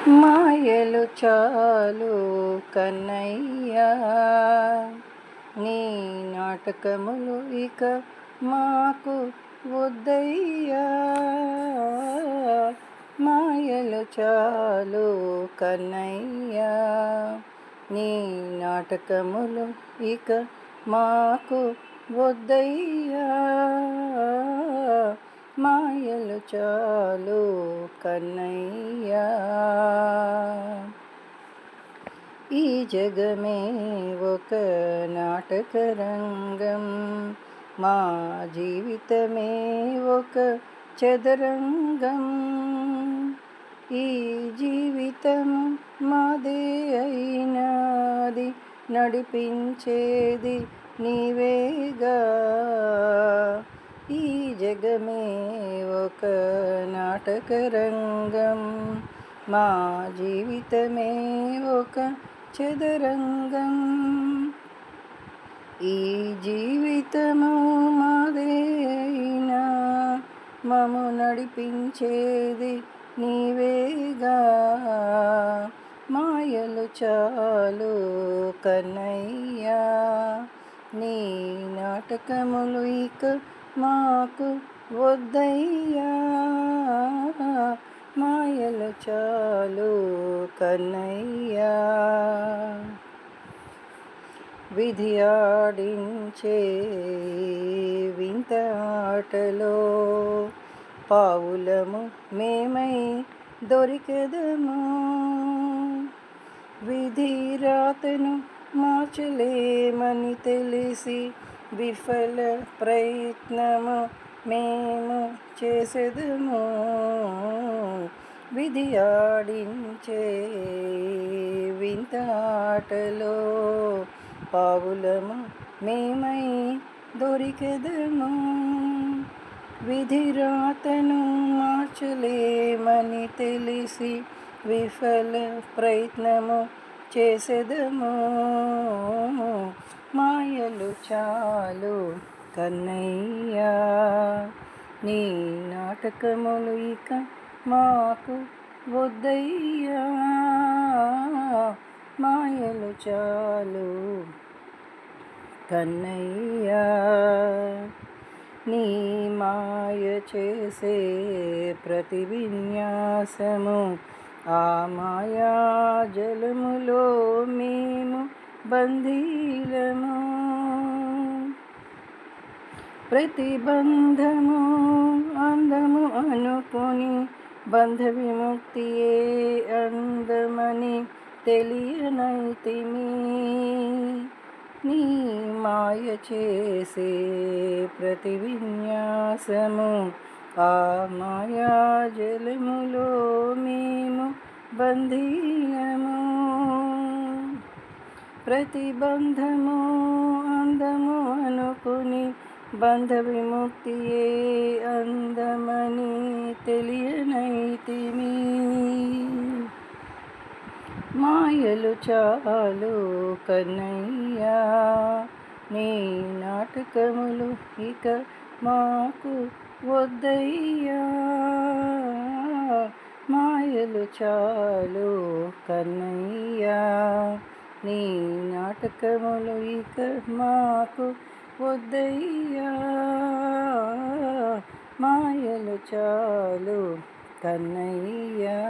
మాయలు చాలు కన్నయ్యా, నీ నాటకములు ఇక మాకు వద్దయ్యా. మాయలు చాలు కన్నయ్యా, నీ నాటకములు ఇక మాకు వద్దయ్యా. మాయలు చాలు కన్నయ్యా. ఈ జగమే ఒక నాటకరంగం, మా జీవితమే ఒక చదరంగం. ఈ జీవితము మాదే అయినది, నడిపించేది నీవేగా. ఈ జగమే ఒక నాటకరంగం, మా జీవితమే ఒక చదరంగం. ఈ జీవితము మాదే అయినా మము నడిపించేది నీవేగా. మాయలు చాలు కన్నయ్యా, నీ నాటకములు ఇక మాకు వద్దయ్యా. మాయలు చాలు కన్నయ్యా. విధి ఆడించే వింత ఆటలో పావులము మేమై దొరికెదము. విధి రాతను మార్చలేమని తెలిసి విఫల ప్రయత్నము మేము చేసెదము. విధి ఆడించే వింత ఆటలో పావులము మేమై దొరికెదము. విధి రాతను మార్చలేమని తెలిసి విఫల ప్రయత్నము చేసెదము. మాయలు చాలు కన్నయ్యా, నీ నాటకములు ఇక మాకు వద్దయ్యా. మాయలు చాలు కన్నయ్యా. నీ మాయ చేసే ప్రతి విన్యాసము ఆ మాయా జలములో మేము బందీలము. ప్రతిబంధము అందము అనుకొని బంధ విముక్తియే అందమని తెలియనైతిమి. నీ మాయ చేసే ప్రతి విన్యాసము ఆ మాయా జలములో మేము బందీలము. ప్రతిబంధము అందము అనుకుని బంధ విముక్తియే అందమని తెలియనైతిమి. మాయలు చాలు కన్నయ్యా, నీ నాటకములు ఇక మాకు వద్దయ్యా. మాయలు చాలు కన్నయ్యా, నీ నాటకములు ఇక మాకు వద్దయ్యా. మాయలు చాలు కన్నయ్యా.